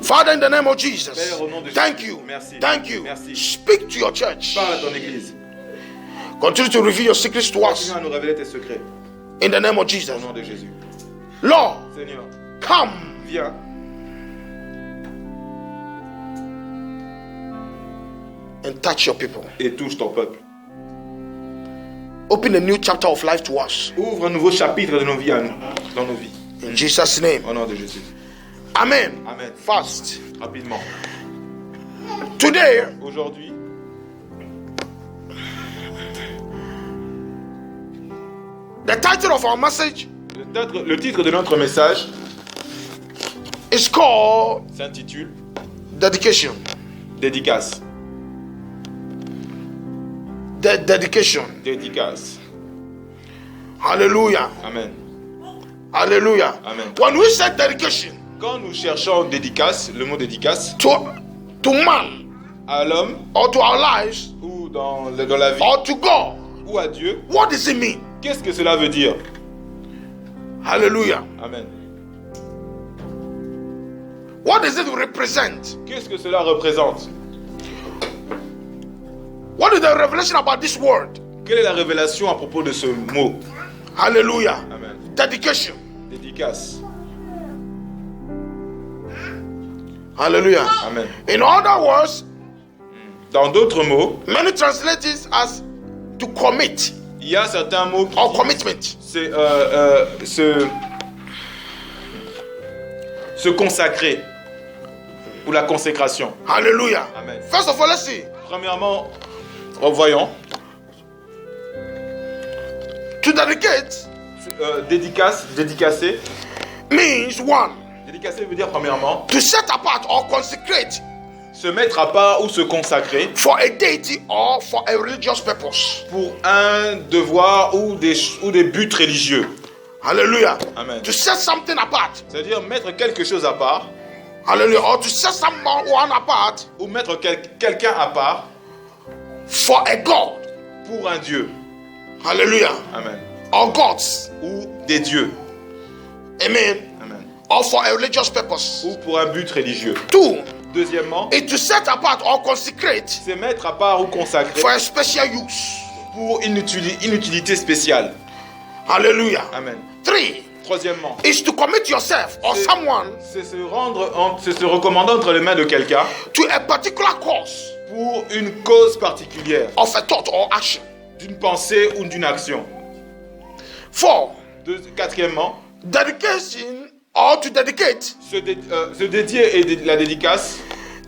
Father, in the name of Jesus, Père, au nom de thank Jésus. you. Merci. Thank you. Merci. Speak to your church. Parle à ton église. Continue to reveal your secrets to us. Continue à nous révéler tes secrets. In the name of Jesus. Au nom de Jésus. Lord, Seigneur, come. viens. And touch your people. Et touche ton peuple. Open a new chapter of life to us. Ouvre un nouveau chapitre de nos vies à nous, dans nos vies. In Jesus' name. Au nom de Jésus. Amen. Amen. Fast. Rapidement. Today, Aujourd'hui, the title of our message le titre de notre message is called s'intitule Dedication. Dédicace. Dedication. Dédicace. Hallelujah. Amen. Hallelujah. Amen. When we say dedication Quand nous cherchons dédicace, le mot dédicace, to man à l'homme or to our lives ou dans la vie or to God, ou à Dieu, what does it mean? qu'est-ce que cela veut dire? Hallelujah. Amen. What does it represent? Qu'est-ce que cela représente? What is the revelation about this word? Quelle est la révélation à propos de ce mot? Hallelujah. Amen. Dedication. Dédicace. Hallelujah. Amen. In other words, Dans d'autres mots, many translate it as to commit il y a certains mots qui or disent commitment. c'est se consacrer ou la consécration. Hallelujah. Amen. First of all, let's see. Premièrement, voyons, To dedicate dédicacer. means one, Dédicacer veut dire premièrement to set apart or consecrate se mettre à part ou se consacrer for a deity or for a religious purpose. pour un devoir ou des buts religieux. Hallelujah. Amen. To set something apart. C'est-à-dire mettre quelque chose à part Hallelujah. Or to set someone apart ou mettre quelqu'un à part for a God. pour un Dieu. Hallelujah. Amen. Or gods. Ou des dieux. Amen. Amen. Or for a religious purpose. Ou pour un but religieux. Two, Deuxièmement, is to set apart or consecrate c'est mettre à part ou consacrer for a special use. pour une utilité spéciale. Hallelujah. Amen. Three, Troisièmement, is to commit yourself or C'est- someone c'est se recommander entre les mains de quelqu'un to a particular cause pour une cause particulière, of a thought or action. d'une pensée ou d'une action. Four, Quatrièmement, dedication or to dedicate se dédier et la dédicace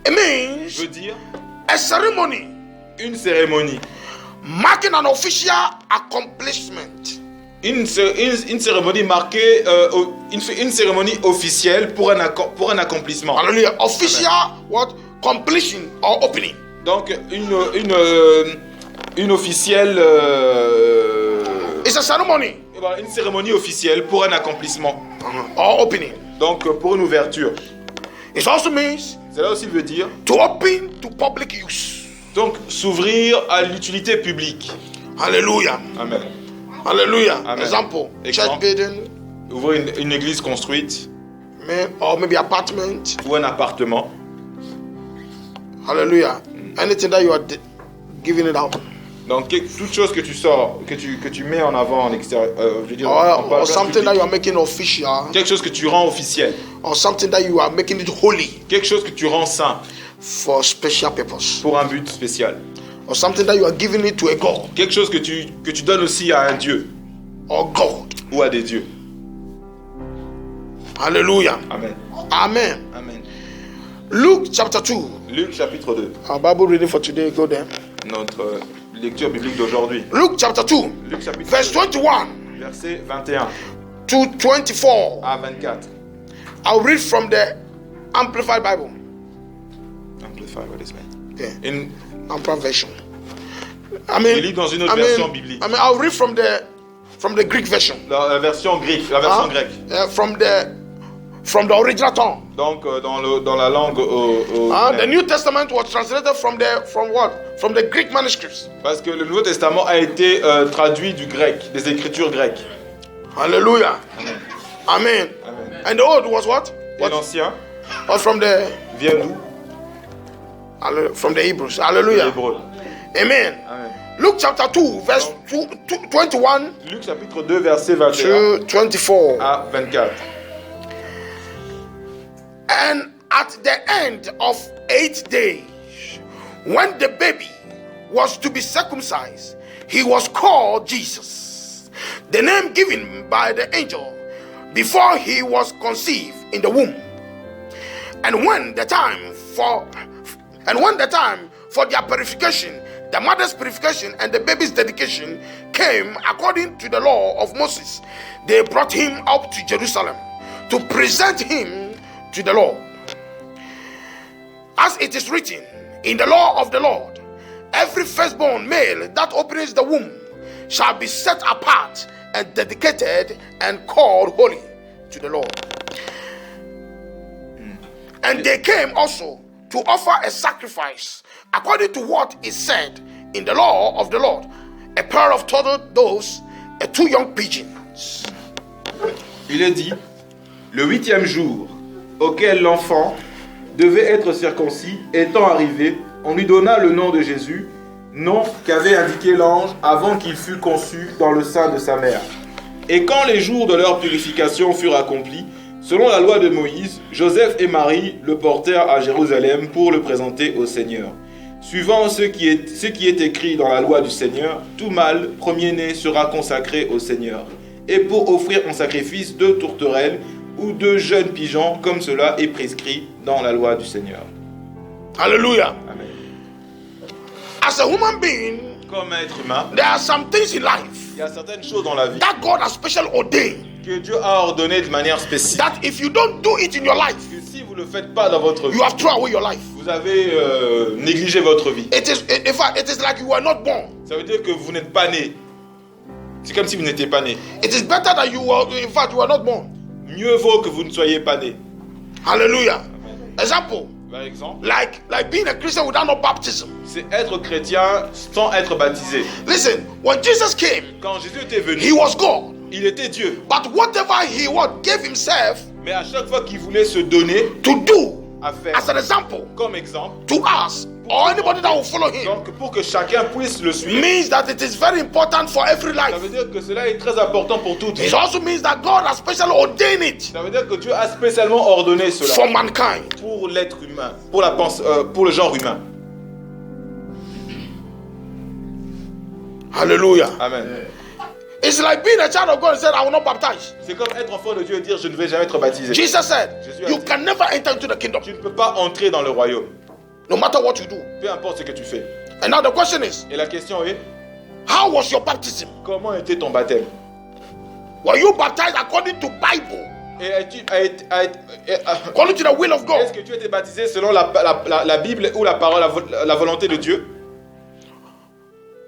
it means veut dire a ceremony une cérémonie. marking an official accomplishment. Une cérémonie marquée, une cérémonie officielle pour un accomplissement. Hallelujah. Official what? Completion or opening. Donc une officielle, It's a ceremony voilà, une cérémonie officielle pour un accomplissement. or opening. Donc pour une ouverture. It also means Cela aussi veut dire to open to public use. donc s'ouvrir à l'utilité publique. Hallelujah. Amen. Hallelujah. Amen. Example, church Exemple. building, Ouvrir une église construite or maybe apartment. ou un appartement. Hallelujah. Anything that you are giving it out. Donc toute chose que tu sors, que tu mets en avant en extérieur, je veux dire, en Or place something that publique. you are making official. Quelque chose que tu rends officiel, Or something that you are making it holy quelque chose que tu rends saint for special purpose. pour un but spécial, Or something that you are giving it to a God quelque chose que tu donnes aussi à un dieu or God. ou à des dieux. Hallelujah. Amen. Amen. Amen. Luke chapter 2. Luc chapitre 2, Our Bible reading for today, go there. notre lecture biblique d'aujourd'hui. Luke chapter 2, Luc chapitre verse 21 verset 21 to 24. à 24. I'll read from the Amplified Bible. Amplify, what is it? Yeah, Une- Amplified version. Je lis dans une autre version biblique. I'll read from the Greek version. La version grecque, la version grecque. From the original tongue. Donc dans la langue The New Testament was translated from what? From the Greek manuscripts. parce que le Nouveau Testament a été traduit du grec, des écritures grecques. Hallelujah. Amen. Amen. Amen. And the old was what? Et l'ancien, Or from the vient d'où? from the Hebrews. Hallelujah. Hébreu. Amen. Amen. Luke chapter 2, verse 21 Luc chapitre 2, verset 21 to 24. à 24. And at the end of 8 days, when the baby was to be circumcised, he was called Jesus, the name given by the angel before he was conceived in the womb. And when the time for their purification, the mother's purification and the baby's dedication came according to the law of Moses, they brought him up to Jerusalem to present him to the Lord. As it is written in the law of the Lord, every firstborn male that opens the womb shall be set apart and dedicated and called holy to the Lord. And they came also to offer a sacrifice according to what is said in the law of the Lord, a pair of turtle doves and 2 young pigeons. Il est dit, le 8e jour, auquel l'enfant devait être circoncis, étant arrivé, on lui donna le nom de Jésus, nom qu'avait indiqué l'ange avant qu'il fût conçu dans le sein de sa mère. Et quand les jours de leur purification furent accomplis, selon la loi de Moïse, Joseph et Marie le portèrent à Jérusalem pour le présenter au Seigneur. Suivant ce qui est écrit dans la loi du Seigneur, tout mâle premier-né sera consacré au Seigneur. Et pour offrir en sacrifice 2 tourterelles ou 2 jeunes pigeons, comme cela est prescrit dans la loi du Seigneur. Hallelujah. Amen. As a human being, Comme être humain, there are some things in life il y a certaines choses dans la vie that God has specially ordained, que Dieu a ordonnées de manière spécifique. that if you don't do it in your life, Que si vous ne le faites pas dans votre vie, you have thrown away your life. vous avez négligé votre vie. In fact, it is like you were not born. Ça veut dire que vous n'êtes pas né. C'est comme si vous n'étiez pas né. It is better that you were not born. Mieux vaut que vous ne soyez pas né. Hallelujah. Example, Par exemple, like being a Christian without no baptism. c'est être chrétien sans être baptisé. Listen, when Jesus came, Quand Jésus était venu, he was God. il était Dieu. But whatever he gave himself Mais à chaque fois qu'il voulait se donner to do à faire as an example comme exemple, to us or anybody that will follow him donc pour que chacun puisse le suivre, means that it is very important for every ça life. veut dire que cela est très important pour toutes. It also means that God has specially ordained it Ça veut dire que Dieu a spécialement ordonné cela for mankind. pour l'être humain, pour le genre humain. Hallelujah. Amen. It's like being a child of God and said, I will not baptize. C'est comme être enfant de Dieu et dire je ne vais jamais être baptisé. Jesus said, Jésus a you dit, can never enter into the kingdom, tu ne peux pas entrer dans le royaume, no matter what you do. peu importe ce que tu fais. And now the question is, Et la question est, how was your baptism? comment était ton baptême? Were you baptized according to Bible, Et according to the will of est-ce God? que tu as été baptisé selon la Bible ou la parole, la volonté de Dieu?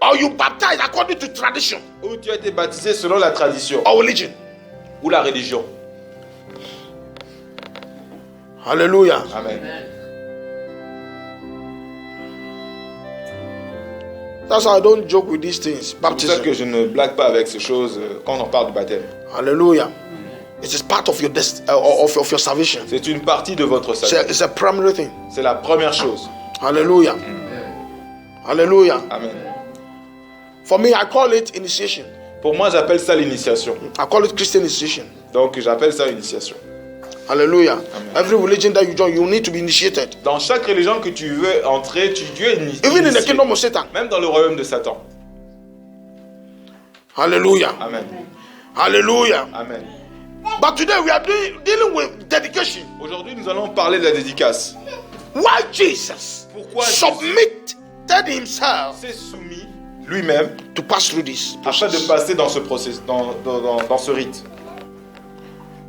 Or you baptized according to tradition Ou tu as été baptisé selon la tradition or religion? ou la religion? Hallelujah. Amen. That's why I don't joke with these things. C'est pour ça Baptism. que je ne blague pas avec ces choses quand on parle du baptême. Hallelujah. It is part of your of your salvation. C'est une partie de votre salut. It's a primary thing. C'est la première chose. Hallelujah. Hallelujah. Amen. For me, I call it initiation. Pour moi, j'appelle ça l'initiation. I call it Christian initiation. Donc, j'appelle ça initiation. Hallelujah. Amen. Every religion that you join, you need to be initiated. Dans chaque religion que tu veux entrer, tu es initié. Even in the kingdom of Satan. Même dans le royaume de Satan. Hallelujah. Amen. Hallelujah. Amen. But today we are dealing with dedication. Aujourd'hui, nous allons parler de la dédicace. Why Jesus Pourquoi submitted himself s'est soumis lui-même to pass through this afin de process, passer dans ce processus, dans ce rite,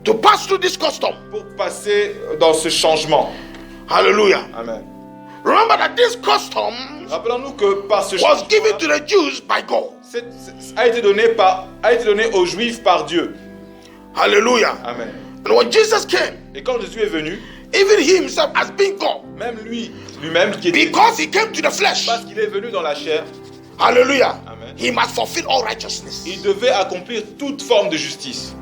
to pass through this custom. pour passer dans ce changement. Hallelujah. Amen. Remember that this custom Rappelons-nous que par ce was changement given to the Jews by God. a été donné aux Juifs par Dieu. Hallelujah. Amen. And when Jesus came, Et quand Jésus est venu, even he himself as being God, même lui-même qui était because he came to the flesh, parce qu'il est venu dans la chair, hallelujah, Amen, he must fulfill all righteousness. il devait accomplir toute forme de justice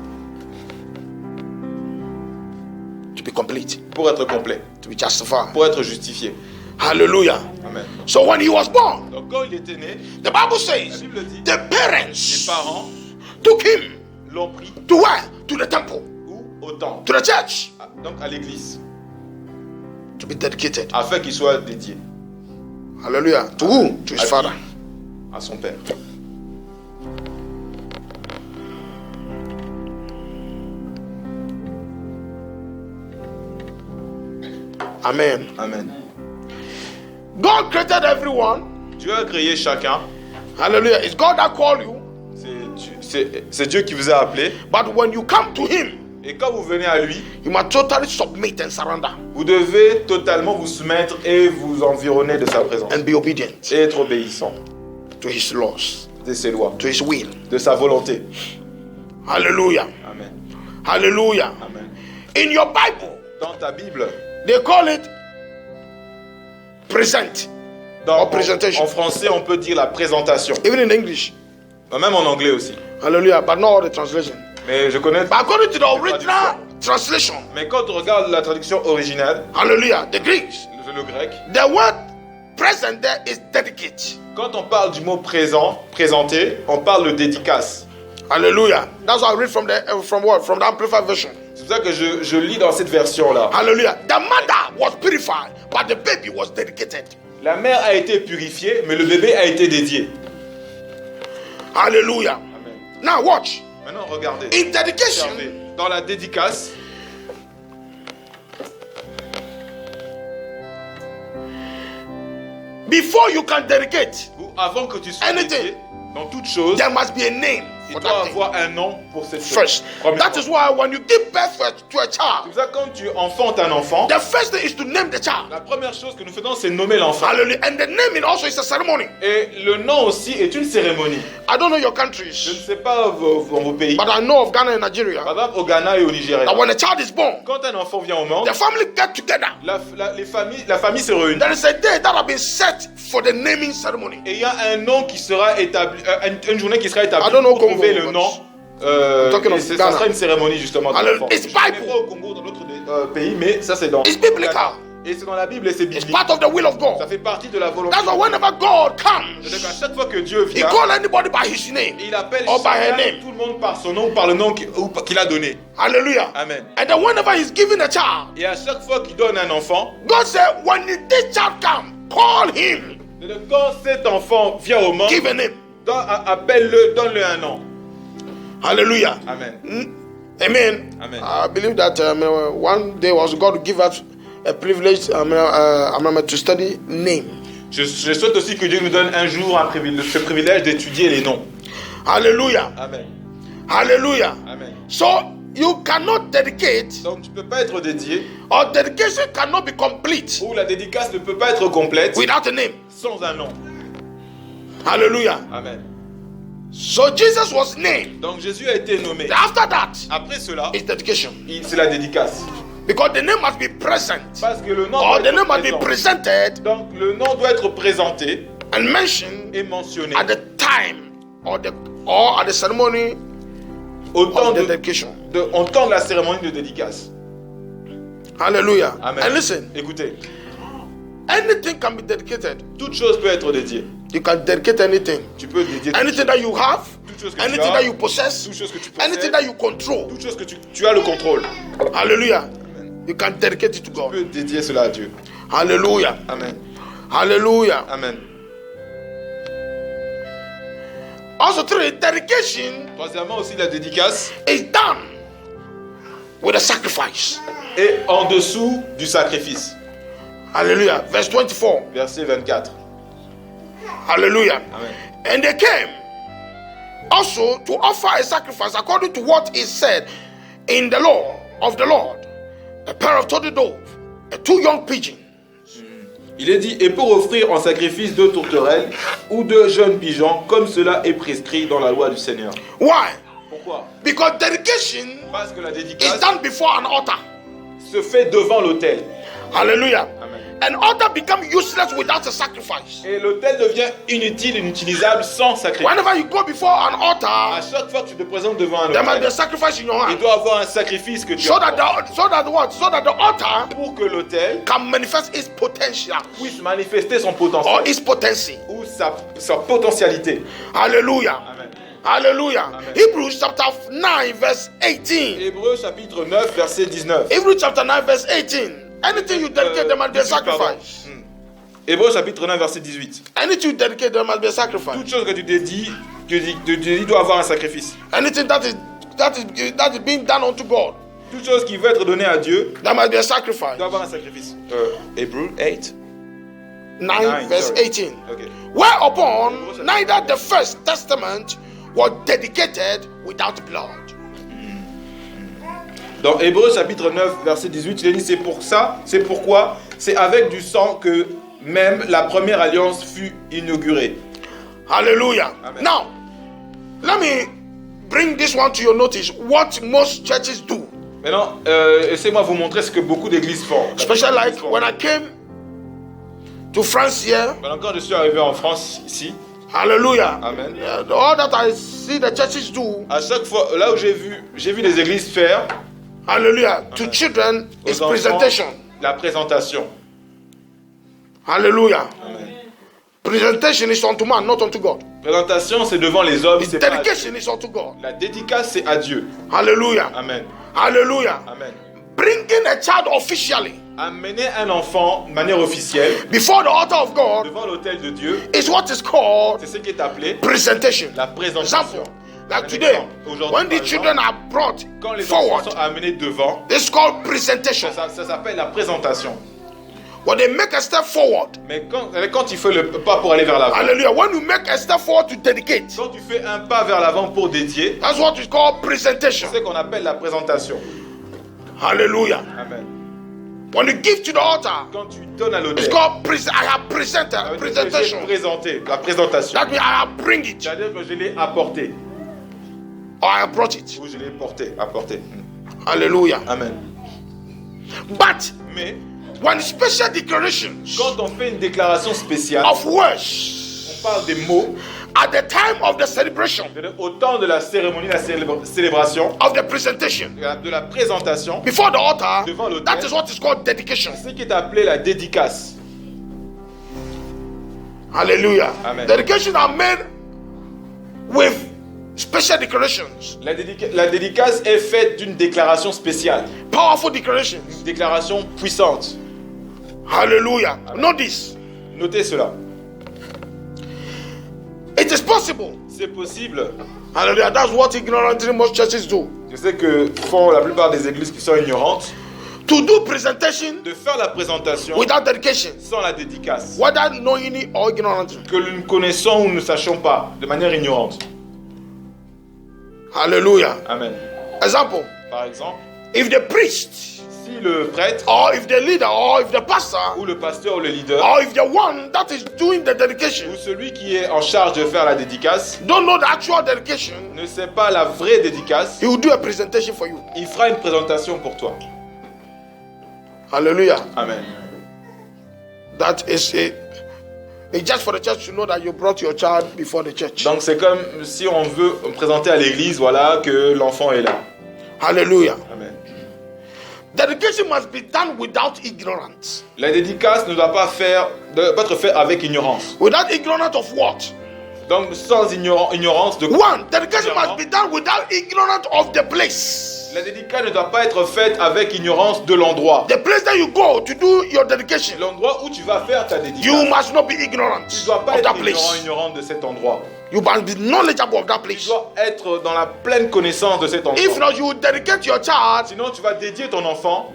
To be complete, pour être complet, to be justified. pour être justifié. Hallelujah. Amen. So when he was born, Donc quand il était né, the Bible la says Bible dit, the les parents parents took him l'ont pris to where? To the temple, où au temple, to the church, donc à l'église, to be dedicated. afin qu'il soit dédié Hallelujah. To who? To his à father. qui? À son père. Amen. Amen. God created everyone. Dieu a créé chacun. Hallelujah. It's God that called you. C'est Dieu qui vous a appelé. But when you come to him, Et quand vous venez à lui, you must totally submit and surrender vous devez totalement vous soumettre et vous environner de sa présence. and be obedient Et être obéissant to his laws, de ses lois, to his will. de sa volonté. Hallelujah. Amen. Hallelujah. Amen. In your Bible, Dans ta Bible, they call it present. Or presentation. en français, on peut dire la présentation. Even in English. Même en anglais aussi. Hallelujah. But not all the translation. Mais je connais. But according to the original translation, Mais quand on regarde la traduction originale, hallelujah, the Greeks, le grec, the word present there is dedicate. quand on parle du mot présent, présenté, on parle de dédicace. Hallelujah. That's what I read from the Amplified version. C'est pour ça que je lis dans cette version-là. Hallelujah. The mother was purified, but the baby was dedicated. La mère a été purifiée, mais le bébé a été dédié. Hallelujah. Amen. Now watch. Maintenant, regardez. In dedication, Regardez. Dans la dédicace, before you can dedicate, avant que tu sois Anything. dédié, dans toute chose, there must be a name il for doit that thing. avoir un nom pour cette chose. First, Premièrement. that is why when you give birth to a C'est child, pour ça que quand tu enfantes un enfant, the first thing is to name the child. la première chose que nous faisons, c'est nommer l'enfant. Hallelujah. And the naming also is a ceremony. Et le nom aussi est une cérémonie. I don't know your Je ne countries, sais pas vos pays. but I know of Ghana and Par Nigeria exemple, au Ghana et au Nigeria. that when a child is born, Quand un enfant vient au monde, the family get together. la famille se réunit. There is a day that has been set for the naming ceremony. Et il y a un nom qui sera établi, une journée qui sera établie I don't know pour trouver Congo, le but- nom. talking Et of ça Ghana. sera une cérémonie justement. de Hallelujah. l'enfant. It's Je connais Bible. pas au Congo, dans d'autres pays, mais ça c'est dans. It's biblical. Et c'est dans la Bible et c'est It's biblique. part of the will of Ça God. fait partie de la volonté. That's why whenever God C'est-à-dire comes, qu'à chaque fois que Dieu He vient, calls anybody by His name. il appelle or by her chacun, name. tout le monde par son nom ou par le nom qu'il a donné. Hallelujah. Amen. And then whenever He's giving a child, Et à chaque fois qu'il donne un enfant, God said, when this child comes, call him, c'est-à-dire quand cet enfant vient au monde, give a name. appelle-le, donne-le un nom. Hallelujah. Amen. Amen. Amen. I believe that one day was God to give us a privilege to study name. Je souhaite aussi que Dieu nous donne un jour ce privilège d'étudier les noms. Hallelujah. Amen. Hallelujah. Amen. So you cannot dedicate, Donc tu ne peux pas être dédié, or dedication cannot be complete ou la dédicace ne peut pas être complète without a name. sans un nom. Hallelujah. Amen. So Jesus was named. Donc Jésus a été nommé. After that, Après cela, it's dedication. c'est la dédicace. Because the name must be present. Parce que le nom Or doit the name être must be présent. presented Donc le nom doit être présenté and mentioned et mentionné at the time or at the ceremony au temps of the de dedication. la cérémonie de dédicace. Hallelujah. Amen. And listen, Écoutez, anything can be dedicated. toute chose peut être dédiée. You can dedicate anything. Tu peux dédier Anything that you have, toute chose que tu anything as, that you possess, toute chose que tu possèdes, anything that you control. toute chose que tu as le contrôle. Hallelujah. You can dedicate it to Tu God. peux dédier cela à Dieu. Hallelujah. Amen. Hallelujah. Amen. Also, through dedication Troisièmement aussi, la dédicace is done with a sacrifice. est en dessous du sacrifice. Hallelujah. Verse 24. Verset 24. Hallelujah. Amen. And they came also to offer a sacrifice according to what is said in the law of the Lord, a pair of turtle doves, and 2 young pigeons. Il est dit, et pour offrir en sacrifice 2 tourterelles ou 2 jeunes pigeons, comme cela est prescrit dans la loi du Seigneur. Why? Pourquoi? Because dedication Parce que la is dédicace done before an altar. se fait devant l'autel. Hallelujah. Amen. An altar becomes useless without a sacrifice. Et l'autel devient inutile, inutilisable sans sacrifice. Whenever you go before an À altar, chaque fois que tu te présentes devant un there must be a autel, sacrifice in your il hand. doit avoir un sacrifice que tu So that apportes the altar pour que l'autel can manifest its potential puisse manifester son or potentiel its potency. ou sa potentialité. Hallelujah. Amen. Hallelujah. Amen. Hebrews chapter 9 verse 18. Hébreux chapitre 9 verset 19. Hebrews chapter 9 verse 18. Anything you dedicate, there must be a 18, pardon. sacrifice. Hébreux chapitre 9 verset 18. Anything you dedicate, there must be a sacrifice. Toute chose que tu dédies, doit avoir un sacrifice. Anything that is being done unto God, Toute chose qui veut être donnée à Dieu there must be a sacrifice. doit avoir un sacrifice. Hébreux 8. 9 verse sorry. 18. Okay. Whereupon neither the First Testament was dedicated without blood. Dans Hébreux chapitre 9 verset 18, il est dit c'est pourquoi c'est avec du sang que même la première alliance fut inaugurée. Hallelujah. Amen. Now, let me bring this one to your notice. What most churches do, Maintenant, laissez-moi vous montrer ce que beaucoup d'églises font. especially like when I came to France here. Maintenant, quand je suis arrivé en France ici, Hallelujah. Amen. All that I see the churches do, à chaque fois, là où j'ai vu des églises faire hallelujah, to children aux is enfants, presentation. la présentation. Hallelujah. Amen. Presentation is unto man, not unto God. Présentation, c'est devant les hommes, c'est pas à Dieu. Dedication is unto God. La dédicace, c'est à Dieu. Hallelujah. Amen. Hallelujah. Amen. Bringing a child officially Amener un enfant de manière officielle before the altar of God devant l'autel de Dieu, is what is called c'est ce qui est appelé presentation. la présentation. Example, like Un today, exemple. Aujourd'hui, when par the children are brought Quand les enfants forward, sont amenés devant, it's called presentation. ça s'appelle la présentation. When they make a step forward, Mais quand tu fais le pas pour aller vers l'avant, hallelujah, when you make a step forward to dedicate, quand tu fais un pas vers l'avant pour dédier, that's what is called presentation. c'est ce qu'on appelle la présentation. Hallelujah. Amen. When you give to the altar, Quand tu donnes à it's l'autel, called I have presented, ça veut dire que presentation. j'ai présenté, la présentation. That means I have bring it C'est-à-dire que je l'ai apporté, or I have brought it. ou je l'ai apporté. Hallelujah. Amen. But Mais when special declarations quand on fait une déclaration spéciale, of words on parle des mots, at the time of the celebration au temps de la cérémonie, la célébration, of the presentation de la présentation, before the altar, devant l'autel, that is what is called dedication. ce qui est appelé la dédicace. Hallelujah. Amen. Dedications are made with special declarations, La dédicace est faite d'une déclaration spéciale, powerful declarations. une déclaration puissante. Hallelujah. Know this. Notez cela. It is possible. C'est possible. Hallelujah. That's what ignorantly most churches do. Je sais que font la plupart des églises qui sont ignorantes, To do presentation de faire la présentation without dedication, sans la dédicace, whether knowingly or ignorantly. que nous ne connaissons ou ne sachons pas, de manière ignorante. Hallelujah. Amen. Example, Par exemple, if the priest si le prêtre or if the leader or if the pastor ou le pasteur ou le leader or if the one that is doing the dedication ou celui qui est en charge de faire la dédicace don't know the actual dedication, ne sait pas la vraie dédicace, he will do a presentation for you. il fera une présentation pour toi. Hallelujah. Amen. That is it. It's just for the church to know that you brought your child before the church. Donc c'est comme si on veut présenter à l'église, voilà, que l'enfant est là. Hallelujah. Amen. Dedication must be done without ignorance. La dédicace ne doit pas être faite avec ignorance. Without ignorance of what? Donc sans ignorance de quoi? One, dedication must be done without ignorance of the place. La dédicace ne doit pas être faite avec ignorance de l'endroit. The place that you go to do your dedication, L'endroit où tu vas faire ta dédicace. you must not be ignorant Tu ne dois pas of être that place. ignorant de cet endroit. You must be knowledgeable of that Tu place. dois être dans la pleine connaissance de cet endroit. If not, you will dedicate your child Sinon, tu vas dédier ton enfant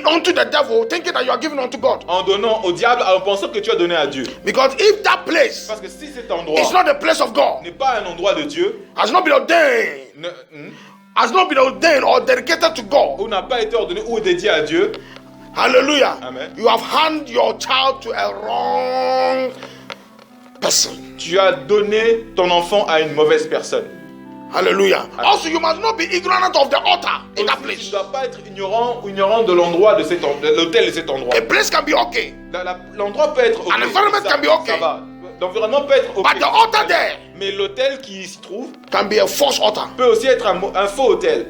unto the devil, thinking that you are giving unto God. en donnant au diable, en pensant que tu as donné à Dieu. Because if that place Parce que si cet endroit is not the place of God, n'est pas un endroit de Dieu, has not been ordained, has not been ordained or dedicated to God, ou n'a pas été ordonné ou dédié à Dieu, hallelujah, Amen. you have handed your child to a wrong person. tu as donné ton enfant à une mauvaise personne. Hallelujah. Also, you must not be ignorant of the altar in that Tu place. ne dois pas être ignorant ou ignorant de l'endroit de l'hôtel de cet endroit. A place can be okay. L'endroit peut être ok. An environment can be okay. Ça va. L'environnement peut être ok. But the altar there Mais l'hôtel qui s'y trouve can be a false altar. peut aussi être un faux hôtel.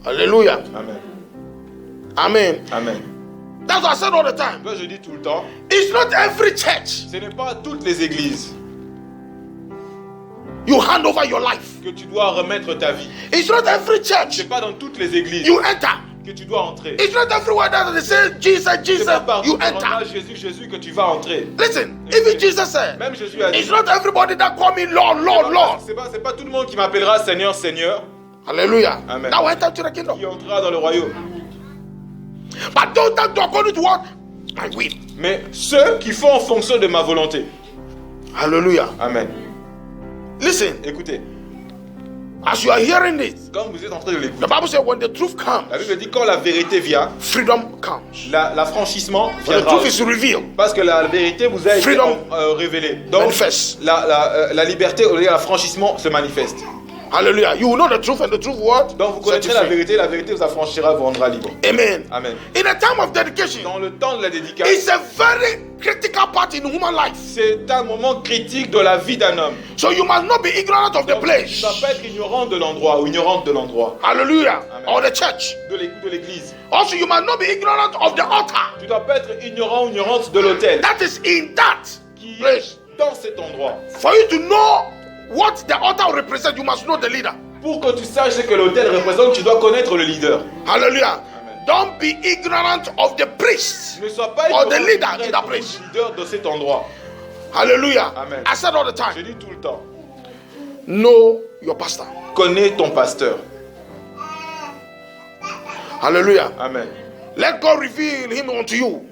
Hallelujah. Amen. Amen. Amen. That's what I said all the time. Moi, je dis tout le temps, It's not every church ce n'est pas toutes les églises you hand over your life. que tu dois remettre ta vie. It's not every Ce church n'est pas dans toutes les églises you enter. que tu dois entrer. It's not everywhere that they say Jesus, C'est Jesus, pas partout you où on a enter. Jésus, Jésus que tu vas entrer. Listen, even Jesus said, Même Jésus a dit, it's not everybody that call me Lord, Lord, Lord. c'est pas tout le monde qui m'appellera Seigneur, Seigneur, Hallelujah. Amen. Now enter to the kingdom. qui entrera dans le royaume. But don't do according to what I will. Mais ceux qui font en fonction de ma volonté. Hallelujah. Amen. Listen, Écoutez, as you are hearing this, quand vous êtes en train de the l'écouter, Bible says when the truth comes, la Bible dit quand la vérité vient, freedom comes. l'affranchissement When the viendra. truth is revealed, Parce que la vérité vous a été Freedom révélée. Donc, manifest. la liberté, l'affranchissement se manifeste. Hallelujah. You will know the truth and the truth what? Donc, vous Set you connaîtrez free. la vérité vous affranchira, vous rendra libre. Amen. Amen. In a time of dedication, Dans le temps de la dédicace, it's a very critical part in human life. c'est un moment critique de la vie d'un homme. So you must not be ignorant of the Donc, tu place. ne dois pas être ignorant de l'endroit ou ignorante de l'endroit, Hallelujah. Amen. Or the church. de l'église. Also, you must not be ignorant of the altar. Tu ne dois pas être ignorant ou ignorante de l'autel That is in that qui place. est dans cet endroit. For you to know what the altar represents, you must know the leader. Pour que tu saches ce que l'autel représente, tu dois connaître le leader. Hallelujah. Amen. Don't be ignorant of the priest. Ne sois pas Or the ignorant leader du in that prêtre ou place. du leader de cet endroit. Hallelujah. Amen. I said all the Je time, dis tout le temps. know your pastor. Connais ton pasteur. Hallelujah. Amen. Let God reveal him unto you.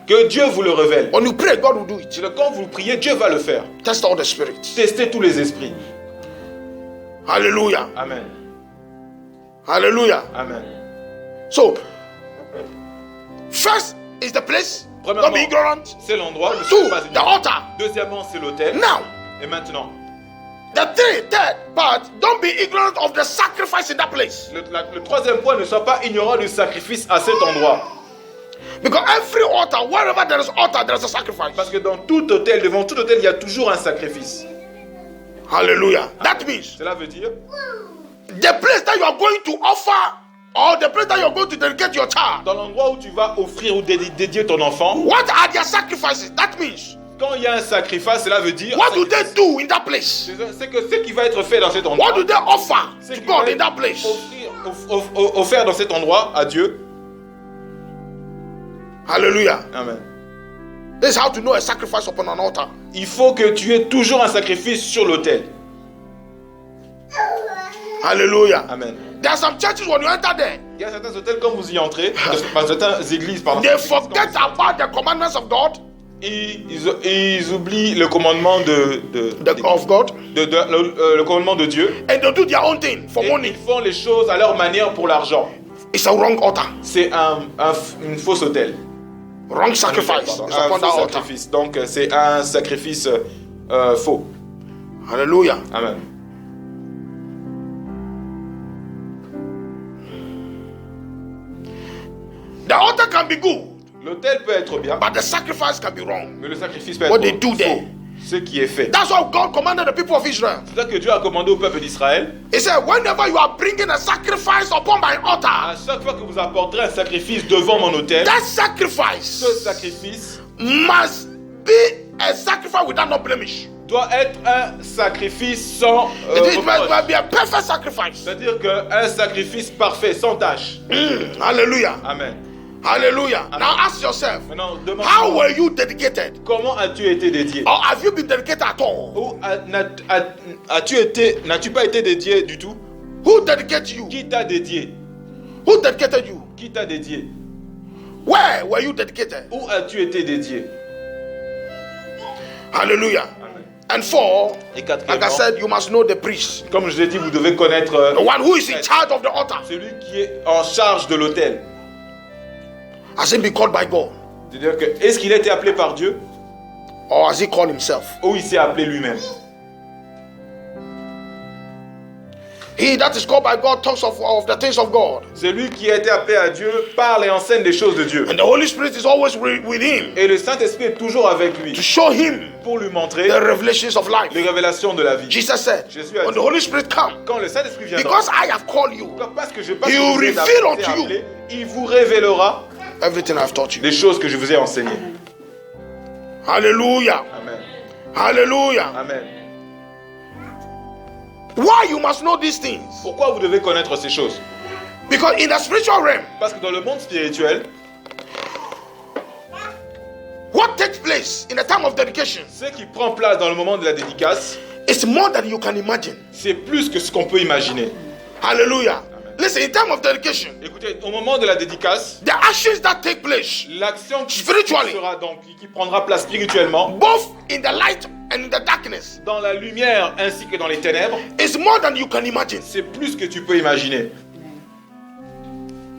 Que Dieu vous le révèle. When you pray, God will do it. Quand vous priez, Dieu va le faire. Test all the spirits. Testez tous les esprits. Hallelujah. Amen. Hallelujah. Amen. So, first is the place. Don't be Premièrement, ignorant. c'est l'endroit. Ne Two, soyez pas the ignorant. altar. Deuxièmement, c'est l'autel. Now, Et maintenant, the third part, don't be ignorant of the sacrifice in that place. le troisième point, ne sois pas ignorant du sacrifice à cet endroit. Because every altar, wherever there is altar, there is a sacrifice. Parce que dans tout hôtel, devant tout hôtel, il y a toujours un sacrifice. Hallelujah. That means Cela veut dire, the place that you are going to offer, or the place that you are going to dedicate your child, dans l'endroit où tu vas offrir ou dédier ton enfant, what are their sacrifices? That means, quand il y a un sacrifice, cela veut dire, what do they do in that place? c'est que ce qui va être fait dans cet endroit, What do they offer ce to qui God va in that être place? offert dans cet endroit à Dieu. Hallelujah. Amen. This is how to know a sacrifice upon an altar. Il faut que tu aies toujours un sacrifice sur l'autel. Hallelujah. Amen. There are some churches when you enter there, Il y a certains hôtels, quand vous y entrez, dans certaines églises, pardon, they forget about the commandments of God, ils oublient le commandement of God, le commandement de Dieu. and they do their own thing for Et money. ils font les choses à leur manière pour l'argent. It's a wrong altar, C'est une fausse autel. wrong sacrifice. Pardon, It's un upon that faux altar. sacrifice. Donc c'est un sacrifice faux. Hallelujah. Amen. The altar can be good, L'autel peut être bien, but the sacrifice can be wrong. mais le sacrifice peut être What they do faux. there. Ce qui est fait. That's what God commanded the people of Israel. C'est ça que Dieu a commandé au peuple d'Israël. He said, whenever you are bringing a sacrifice upon my altar, À chaque fois que vous apporterez un sacrifice devant mon autel, that sacrifice ce sacrifice must be a sacrifice without no blemish. doit être un sacrifice sans It reproche. must be a perfect sacrifice. C'est-à-dire qu'un sacrifice parfait, sans tâche. Hallelujah. Amen. Hallelujah. Now ask yourself, Maintenant, how demande-toi, were you dedicated? comment as-tu été dédié? Or have you been dedicated at all? Ou n'as-tu pas été dédié du tout? Who dedicated you? Qui t'a dédié? Who dedicated you? Qui t'a dédié? Where were you dedicated? Où as-tu été dédié? Hallelujah. Amen. And four, Et like I quatrièmement, said, you must know the priest, comme je l'ai dit, vous devez connaître the one who is in charge of the altar. celui qui est en charge de l'autel. Has he been called by God? C'est-à-dire que, est-ce qu'il a été appelé par Dieu? Or as he called himself. Ou il s'est appelé lui-même. He that is called by God talks of the things of God. Celui qui a été appelé à Dieu parle et enseigne des choses de Dieu. And the Holy Spirit is always with him. Et le Saint-Esprit est toujours avec lui To show him pour lui montrer the revelations of life. les révélations de la vie. Jesus said, Jésus a when dit, the Holy Spirit comes, quand le Saint-Esprit viendra, because I have called you, parce que He will reveal unto you il vous révélera everything I've taught you. les choses que je vous ai enseignées. Hallelujah. Amen. Hallelujah. Amen. Why you must know these things? Pourquoi vous devez connaître ces choses? Because in the spiritual realm, Parce que dans le monde spirituel, what takes place in the time of dedication ce qui prend place dans le moment de la dédicace, is more than you can imagine. c'est plus que ce qu'on peut imaginer. Hallelujah. Listen, in time of dedication, Écoutez, au moment de la dédicace, the actions that take place, l'action qui Spiritually. sera donc, qui prendra place spirituellement, both in the light and in the darkness, dans la lumière ainsi que dans les ténèbres, is more than you can imagine. c'est plus que tu peux imaginer.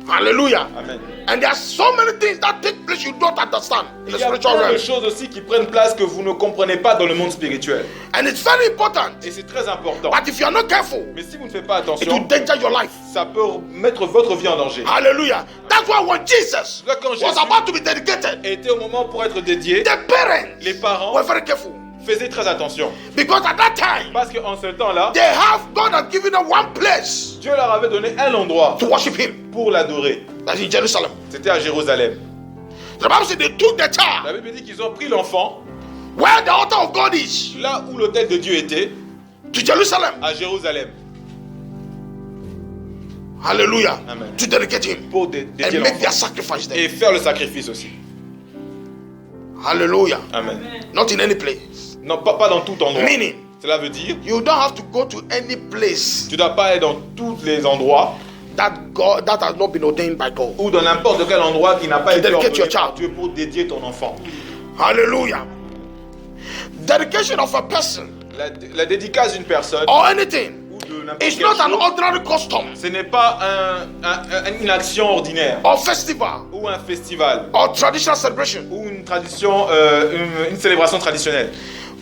Hallelujah. Amen. And there are so many things that take place you don't understand in the Il y a spiritual plein de realm. choses aussi qui prennent place que vous ne comprenez pas dans le monde spirituel. And it's very important. Et c'est très important. But if you are not careful, Mais si vous ne faites pas it will attention, danger your life. ça peut mettre votre vie en danger. Hallelujah. That's why when Jesus Là, quand was Jésus about to be dedicated, était au moment pour être dédié, the parents les parents were very careful. faisaient très attention. Because at that time, Parce qu'en ce temps-là, God had given them one place Dieu leur avait donné un endroit to worship Him. pour l'adorer. That's in Jerusalem. C'était à Jérusalem. The Bible said they took the child La Bible dit qu'ils ont pris l'enfant, where the altar of God is, là où l'autel de Dieu était, to Jerusalem. à Jérusalem, Hallelujah. Amen. To dedicate Him pour dédier and make their l'enfant. sacrifice there. Et faire le sacrifice aussi. Hallelujah. Amen. Not in any place. Non, pas dans tout endroit. Meaning, Cela veut dire, you don't have to go to any place tu ne dois pas aller dans tous les endroits that has not been ordained by God. ou dans n'importe quel endroit qui n'a pas To été dedicate ordonné your par child. Dieu pour dédier ton enfant. Hallelujah. Dedication of a person La dédicace d'une personne or anything ou de n'importe is quelle not an chose, ordinary custom ce n'est pas une action ordinaire or festival ou un festival or traditional celebration. ou une tradition, une célébration traditionnelle.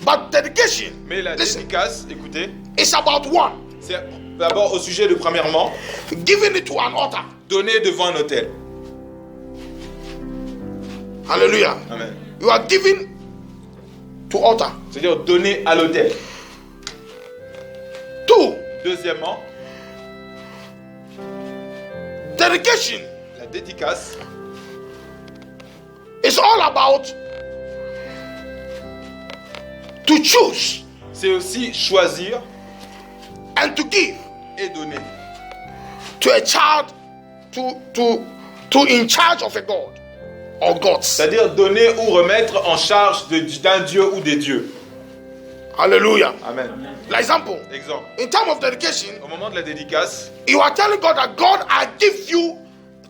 But dedication, Mais la listen, dédicace, écoutez, is about one, c'est d'abord au sujet de premièrement, giving it to an altar. donner devant un autel. Hallelujah. Amen. You are giving to altar. C'est-à-dire donner à l'autel. Two, Deuxièmement, dedication la dédicace, is all about to choose c'est aussi choisir and to give et donner to a child to in charge of a God or gods. c'est-à-dire donner ou remettre en charge d'un dieu ou des dieux. Hallelujah. Amen. L'example, Exemple, in time of dedication, au moment de la dédicace, you are telling God that God, I give you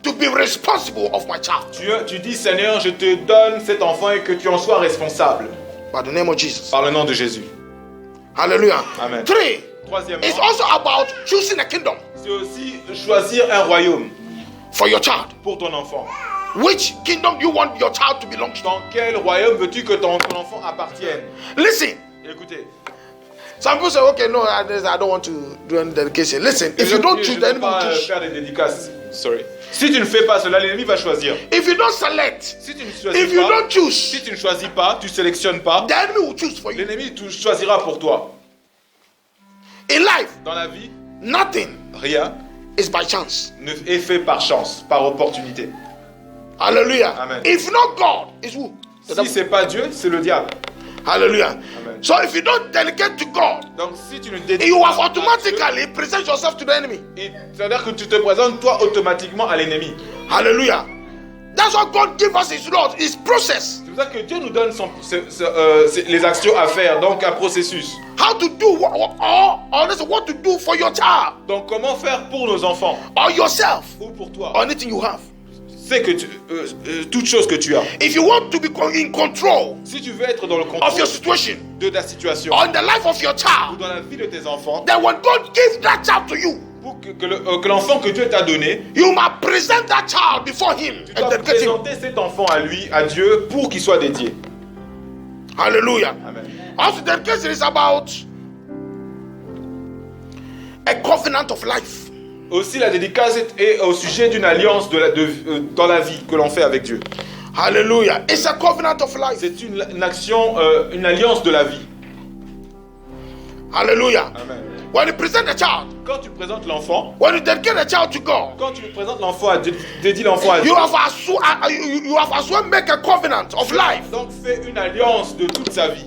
to be responsible of my child. tu dis Seigneur, je te donne cet enfant et que tu en sois responsable By the name of Jesus. par le nom de Jésus. Hallelujah. Amen. Three, Troisièmement, it's also about choosing a kingdom c'est aussi choisir un royaume for your child. pour ton enfant. Which kingdom do you want your child to belong to? Dans quel royaume veux-tu que ton enfant appartienne? Listen, Écoutez, some people say, okay, no, I don't want to do any dedication. Listen, if you don't choose, the ne enemy will pas choose. faire des dédicaces. Sorry. Si tu ne fais pas cela, l'ennemi va choisir. If you don't select, Si tu ne if choisis you pas, don't choose, si tu ne choisis pas, tu sélectionnes pas, the enemy will choose for you. l'ennemi choisira pour toi. In life, Dans la vie, nothing rien is by chance. ne est fait par chance, par opportunité. Hallelujah. Amen. If not God, it's who? The Si devil. c'est pas Dieu, c'est le diable. Hallelujah. Amen. So if you don't dedicate to God, Donc si tu ne dédies you have pas à automatically present yourself to the enemy. Dieu, c'est-à-dire que tu te présentes toi automatiquement à l'ennemi. Hallelujah. That's why God gives us His laws, His process. C'est pour ça que Dieu nous donne les actions à faire, donc un processus. How to do what to do for your child Donc comment faire pour nos enfants or yourself ou pour toi. or anything you have. C'est que toute chose que tu as. If you want to be in control Si tu veux être dans le of contrôle your situation de ta situation or in the life of your ou child, dans la vie de tes enfants, then when God gives that child to you, pour que l'enfant que Dieu t'a donné, you must present that child before Him tu and dois dedicate him. présenter cet enfant à lui, à Dieu, pour qu'il soit dédié. Hallelujah. Amen. Also, dedication is about a covenant of life. Aussi, la dédicace est au sujet d'une alliance dans la vie que l'on fait avec Dieu. Hallelujah. It's a covenant of life. C'est une action, une alliance de la vie. Hallelujah. Amen. When you present a child, Quand tu présentes l'enfant, when you dedicate a child to God, quand tu présentes l'enfant à Dieu, dédies l'enfant à Dieu, you have as well make a covenant of life donc fais une alliance de toute sa vie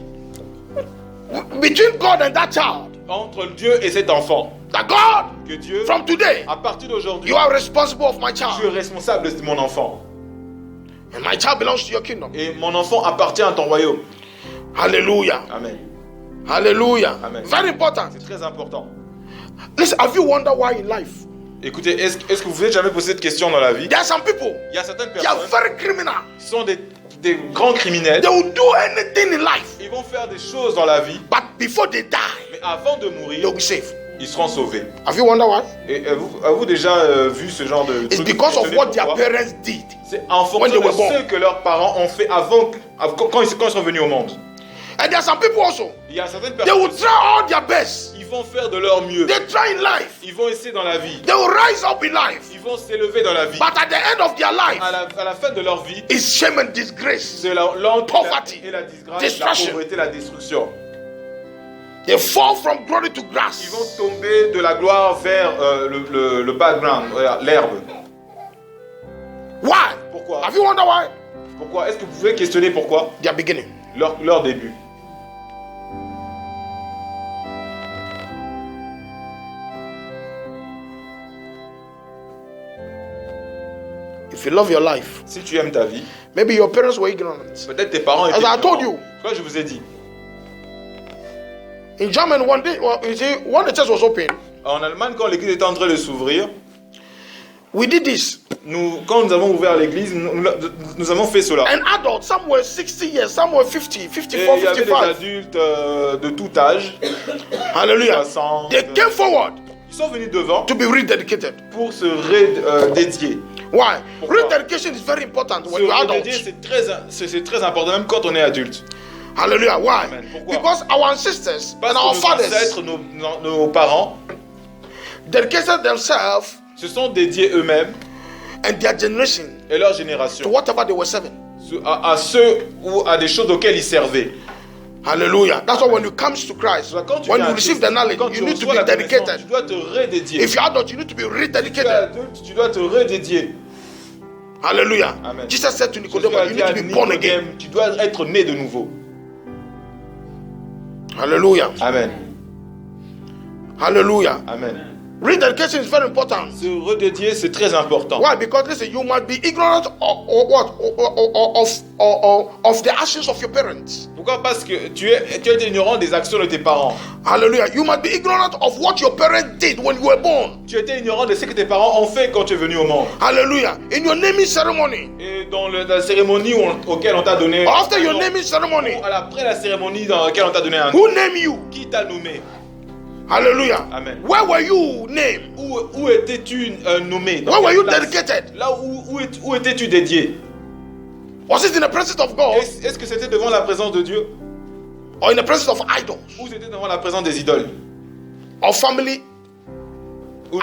between God and that child. entre Dieu et cet enfant. That God, Que Dieu, from today, à partir d'aujourd'hui, you are responsible of my tu es child, responsable de mon enfant. and my child belongs to your kingdom. Et mon enfant appartient à ton royaume. Hallelujah. Amen. Hallelujah. Amen. Very important. C'est très important. Listen, have you wondered why in life Écoutez, est-ce que vous vous êtes jamais posé cette question dans la vie? there are some people, Il y a certaines they are personnes very criminal. qui sont des grands criminels. They will do anything in life, Ils vont faire des choses dans la vie, but before they die, mais avant de they'll mourir, be saved. ils seront sauvés. Have you wondered why? Et avez-vous déjà vu ce genre de It's truc? because of Étonné what their pourquoi? parents did. C'est en when they fonction de were born. ce que leurs parents ont fait quand ils sont venus au monde. And there are some people also, Il y a certaines they will personnes, try all their best. ils vont faire de leur mieux. They try in life. Ils vont essayer dans la vie. They will rise up in life. Ils vont s'élever dans la vie. But at the end of their life, À la fin de leur vie, it's shame and disgrace. c'est la honte Poverty, et la disgrâce, destruction. la pauvreté, la destruction. They fall from glory to Ils grass. vont tomber de la gloire vers le background, l'herbe. Why? Pourquoi? Have you wondered why? Pourquoi? Est-ce que vous pouvez questionner pourquoi? Their beginning. Leur début. If you love your life, Si tu aimes ta vie, maybe your parents were ignorant. peut-être tes parents étaient As I told ignorants. you. C'est quoi je vous ai dit? In Germany, one day, well, you see, when the church was open, En Allemagne, quand l'église était en train de s'ouvrir, we did this. quand nous avons ouvert l'église, nous avons fait cela. And adults, some were 60 years, some were 50, Et 54, il y avait des 55. adultes de tout âge, Hallelujah. 60. They came forward Ils sont venus devant to be rededicated. pour se dédier. Why? Pourquoi? Rededication is very important when Se you're redédier, adults. c'est très important, même quand on est adulte. Hallelujah. Why? Amen. Pourquoi? Because our ancestors Parce and our que nos fathers ancêtres, nos parents, dedicated themselves se sont dédiés eux-mêmes and their generation et leur to génération whatever they were serving. à ceux ou à des choses auxquelles ils servaient. Hallelujah. That's why when you come to Christ, Quand tu when viens you à receive Christ, the knowledge, quand you tu need to reçois be la connaissance, dedicated. tu dois te redédier. If you're adult, you need to be Si tu es rededicated. adulte, tu dois te redédier. Hallelujah. Amen. Jesus said to Jésus Nicodemus, a you dit need à to be born again. Nicodème, tu dois être né de nouveau. Hallelujah. Amen. Hallelujah. Amen. Rededication is very important. Se redédier, c'est très important. Why? Because listen, you might be ignorant of the actions of your parents. Pourquoi? Parce que tu es ignorant des actions de tes parents. Hallelujah. You might be ignorant of what your parents did when you were born. Tu étais ignorant de ce que tes parents ont fait quand tu es venu au monde. Hallelujah. In your naming ceremony, Et dans la cérémonie auquel on t'a donné. after your un nom, naming ceremony, ou après la cérémonie dans laquelle on t'a donné un nom. who named you? Qui t'a nommé? Hallelujah. Amen. Where were you named? Où étais-tu nommé? Dans Where were quelle you place? dedicated? Là où étais-tu dédié? Was it in the presence of God Est-ce que c'était devant la présence de Dieu? or in the presence of idols Ou c'était devant la présence des idoles? or family? Ou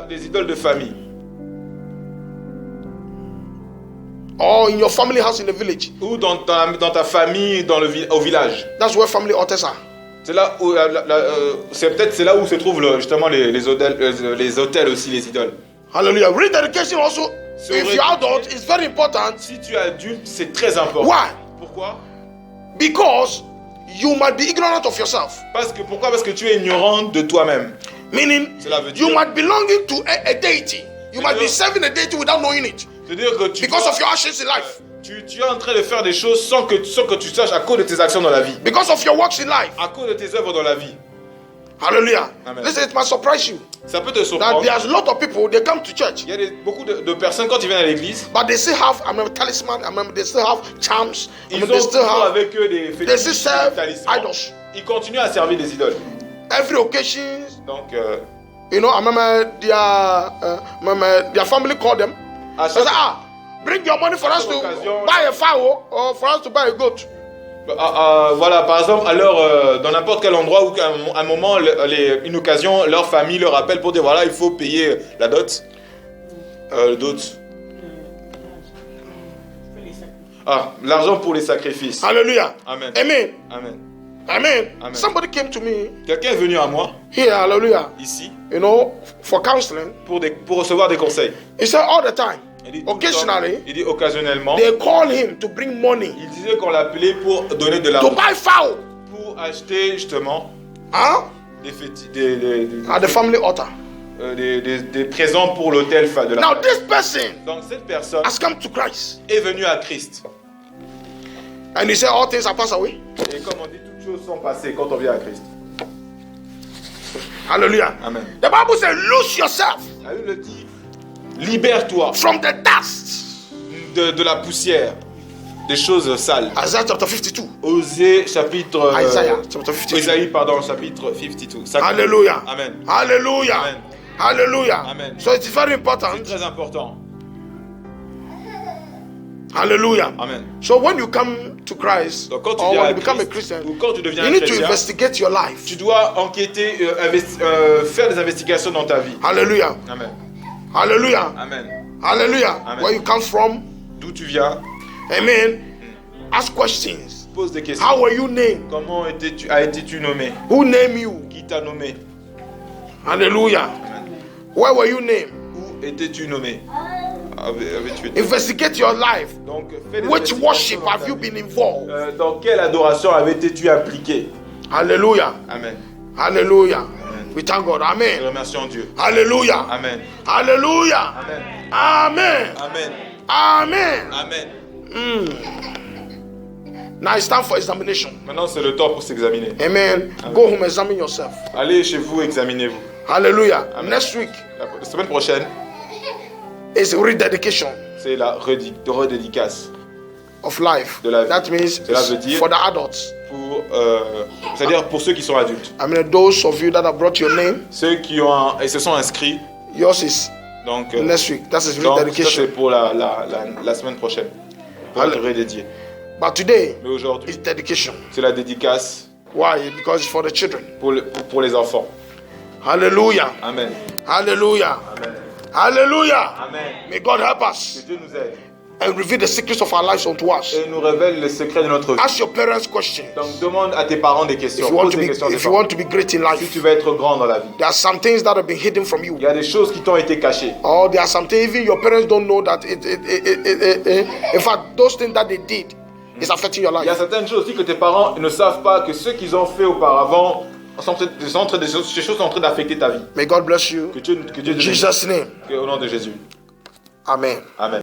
des idoles de famille? Or in your family house in the village? Ou dans ta famille, au village? That's where family altars are. C'est là où c'est là où se trouvent justement les hôtels aussi, les idoles. Hallelujah. Rededication also, So if you're adult, is very important. Si tu es adulte, c'est très important. Why? Pourquoi? Because you might be ignorant of yourself. Pourquoi? Parce que tu es ignorant de toi-même. Meaning, Cela veut dire, you might be belonging to a deity. You might be C'est-à-dire- serving a deity without knowing it. c'est-à-dire que Because of your actions in life. tu es en train de faire des choses sans que tu saches à cause de tes actions dans la vie, Because of your works in life. à cause de tes œuvres dans la vie. Hallelujah. Amen. Listen, it might surprise you Ça peut te that surprendre. there's a lot of people, they come to church, Il y a beaucoup de personnes quand ils viennent à l'église, but they still have, talisman, they still have charms, ils they ont still toujours have, avec eux des they still fétiches, serve des talismans. idols. Ils continuent à servir des idoles. Every occasion, Donc, you know, I remember their family called them. à They chaque said, bring your money for us to occasion, buy a fowl or for us to buy a goat. Voilà, par exemple, alors dans n'importe quel endroit ou à un moment, une occasion, leur famille leur appelle pour dire voilà, il faut payer la dot. Dot. L'argent pour les sacrifices. Hallelujah. Amen. Amen. Amen. Amen. Amen. Somebody came to me Quelqu'un est venu à moi, here, hallelujah, ici, for counseling. pour recevoir des conseils. He said all the time, Il dit, tout le temps, occasionally, il dit occasionnellement, they call him to bring money il disait qu'on l'appelait pour donner de to l'argent, buy fowl pour acheter justement at the family altar. des présents pour l'hôtel de la Now famille. this person Donc cette personne has come to Christ, est venue à Christ. and he said all things are passed away. Et comme on dit, toutes choses sont passées quand on vient à Christ. Hallelujah. Amen. The Bible says, lose yourself La Bible dit, libère-toi from the dust. de la poussière, des choses sales. Isaiah chapter 52. Osée chapitre Isaiah chapter 52. Isaïe, pardon, chapitre 52. Hallelujah. Amen. Hallelujah. Amen. Hallelujah. Amen. So it's very C'est important. très important. Hallelujah. Amen. So when you come to Christ, Donc quand tu or viens when à you become a Christ, Christian, ou quand tu deviens you un need to chrétien, investigate your life. tu dois enquêter, faire des investigations dans ta vie. Hallelujah. Amen. Hallelujah. Amen. Hallelujah. Amen. Where you come from. D'où tu viens? Amen. Ask questions. Pose des questions. How were you named? Comment as-tu nommé? Who named you? Qui t'a nommé? Hallelujah. Where were you named? Où étais-tu nommé? Avais-tu été? Investigate your life. Donc, fais des Which investigations worship dans ta have you vie. been involved? Dans quelle adoration avais-tu impliqué? Hallelujah. Amen. Hallelujah. Amen. We thank God. Nous Amen. remercions Dieu. Hallelujah. Amen. Hallelujah. Amen. Amen. Amen. Amen. Amen. Now it's time for examination. Maintenant, c'est le temps pour s'examiner. Amen. Go home, examine yourself. Allez chez vous, examinez-vous. Hallelujah. Amen. Next week La semaine prochaine, is rededication c'est la redédicace of life. De la vie. That means Cela veut dire- for the adults. c'est-à-dire pour ceux qui sont adultes. I mean, those of you that have brought your name, Ceux qui se sont inscrits. yours is Donc, next week. That is donc ça, c'est rededication. pour la semaine prochaine. Pour être redédié. But today Mais aujourd'hui, is dedication. c'est la dédicace Why? Because it's for the children. pour les enfants. Hallelujah. Amen. Hallelujah. Amen. Hallelujah. Amen. May God help Que us Dieu nous aide and reveal the secrets of our lives unto us. et nous révèle les secrets de notre vie. Ask your parents questions. Donc demande à tes parents des questions. If you want Pose to des be, questions à tes if you parents. want to be great in Si life, tu veux être grand dans la vie, there are some things that have been hidden from you. il y a des choses qui t'ont été cachées. Or there are some things even your parents don't know that in fact, those things that they did is affecting your Il y a life. certaines choses aussi que tes parents ne savent pas que ce qu'ils ont fait auparavant, ces choses sont en train d'affecter ta vie. May God bless you. Que Dieu In te bénisse. Jesus' name. Au nom de Jésus. Amen. Amen.